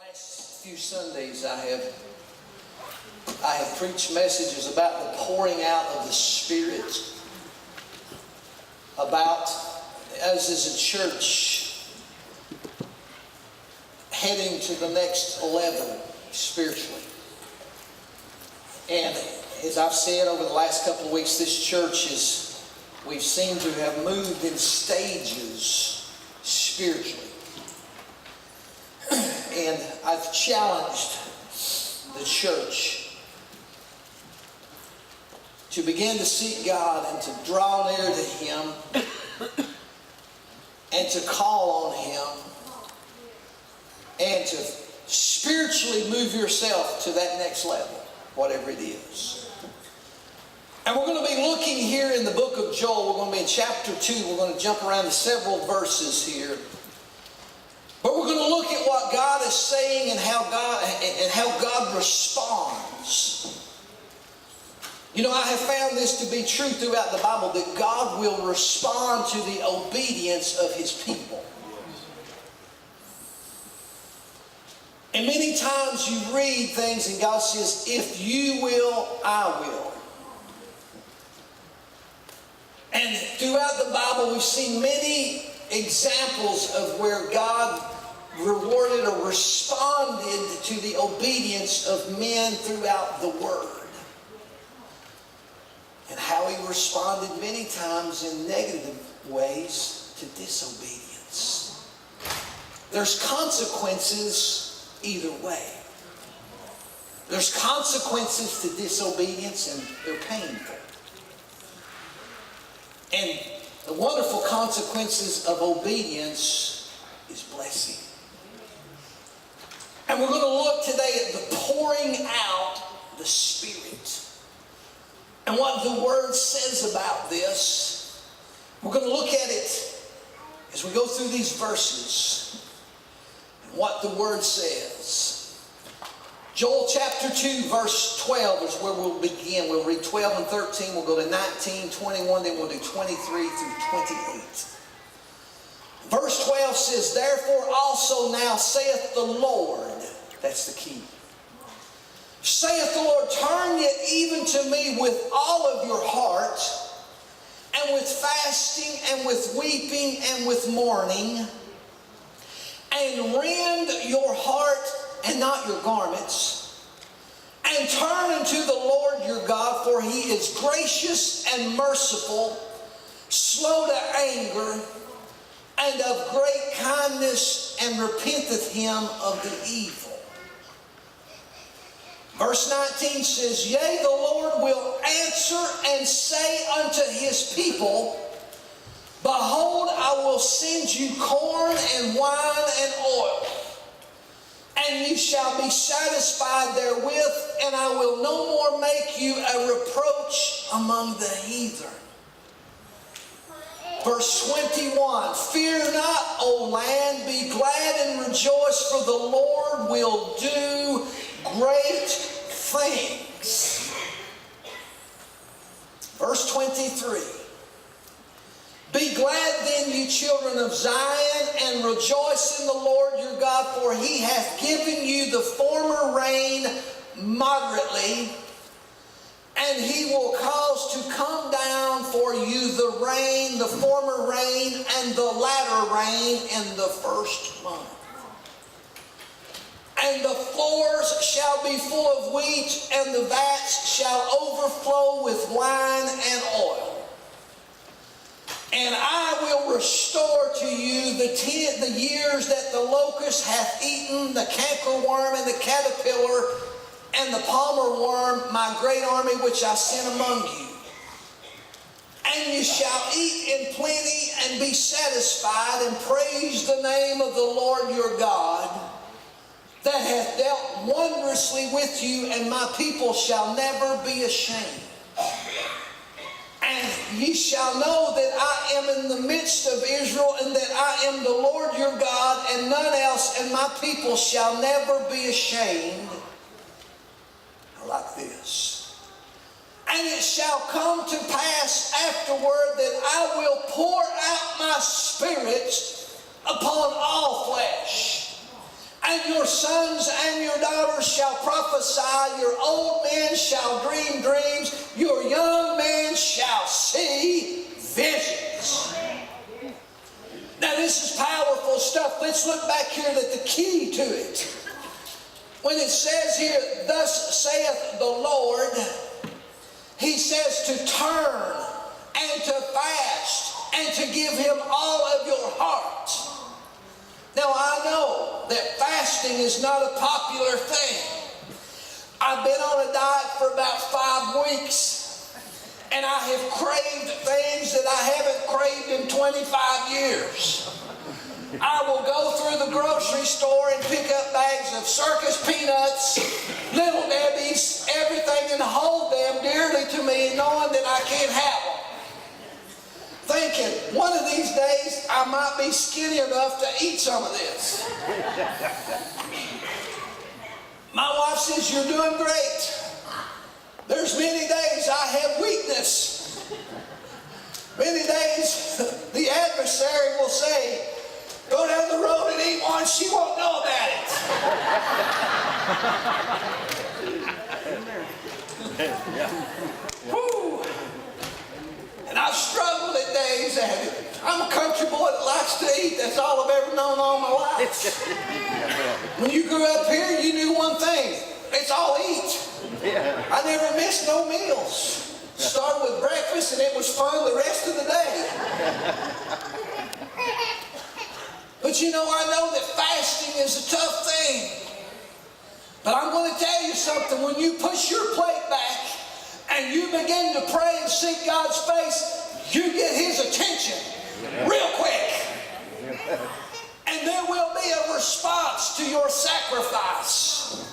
last few Sundays I have preached messages about the pouring out of the Spirit, about us as a church heading to the next level spiritually. And as I've said over the last couple of weeks, this church we've seemed to have moved in stages spiritually. And I've challenged the church to begin to seek God and to draw near to Him and to call on Him and to spiritually move yourself to that next level, whatever it is. And we're going to be looking here in the book of Joel. We're going to be in chapter 2. We're going to jump around to several verses here. But we're going to look at what God is saying and how God responds. You know, I have found this to be true throughout the Bible, that God will respond to the obedience of His people. And many times you read things and God says, if you will, I will. And throughout the Bible we've seen many examples of where God rewarded or responded to the obedience of men throughout the Word. And how He responded many times in negative ways to disobedience. There's consequences either way. There's consequences to disobedience, and they're painful. And the wonderful consequences of obedience is blessing. And we're going to look today at the pouring out the Spirit. And what the Word says about this. We're going to look at it as we go through these verses. And what the Word says. Joel chapter 2 verse 12 is where we'll begin. We'll read 12 and 13. We'll go to 19, 21, then we'll do 23 through 28. Verse 12 says, therefore also now saith the Lord. That's the key. Saith the Lord, turn ye even to me with all of your heart, and with fasting, and with weeping, and with mourning, and rend your heart and not your garments, and turn unto the Lord your God, for He is gracious and merciful, slow to anger, and of great kindness, and repenteth him of the evil. Verse 19 says, yea, the Lord will answer and say unto His people, behold, I will send you corn and wine and oil, and you shall be satisfied therewith, and I will no more make you a reproach among the heathen. Verse 21, fear not, O land, be glad and rejoice, for the Lord will do great things. Verse 23, be glad then, ye children of Zion, and rejoice in the Lord your God, for He hath given you the former rain moderately, and He will cause to come down for you the rain, the former rain, and the latter rain in the first month. And the floors shall be full of wheat, and the vats shall overflow with wine and oil. And I will restore to you the years that the locust hath eaten, the cankerworm and the caterpillar, and the palmer worm, my great army which I sent among you. And you shall eat in plenty and be satisfied, and praise the name of the Lord your God, that hath dealt wondrously with you, and my people shall never be ashamed. And ye shall know that I am in the midst of Israel, and that I am the Lord your God, and none else, and my people shall never be ashamed. I like this. And it shall come to pass afterward that I will pour out my Spirit upon all flesh. And your sons and your daughters shall prophesy, your old men shall dream dreams, your young men shall see visions. Now this is powerful stuff. Let's look back here at the key to it. When it says here, thus saith the Lord, he says to turn and to fast and to give him all of your heart. Now I know that fasting is not a popular thing. I've been on a diet for about 5 weeks, and I have craved things that I haven't craved in 25 years. I will go through the grocery store and pick up bags of Circus peanuts, Little Debbie's, everything, and hold them dearly to me, knowing that I can't have them. Thinking, one of these days I might be skinny enough to eat some of this. My wife says, you're doing great. There's many days I have weakness. Many days the adversary will say, go down the road and eat one, she won't know about it. Whew. And I've struggled at days at it. I'm a country boy that likes to eat. That's all I've ever known all my life. When you grew up here, you knew one thing. It's all eat. I never missed no meals. Started with breakfast and it was fun the rest of the day. But you know, I know that fasting is a tough thing. But I'm going to tell you something. When you push your plate back and you begin to pray and seek God's face, you get his attention real quick. And there will be a response to your sacrifice.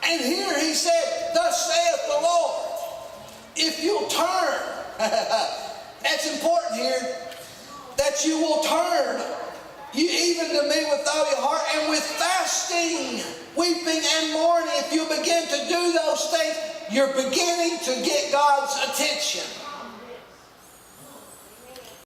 And here he said, thus saith the Lord, if you'll turn, that's important here, that you will turn, you even to me with all your heart, and with fasting, weeping and mourning, if you begin to do those things, you're beginning to get God's attention.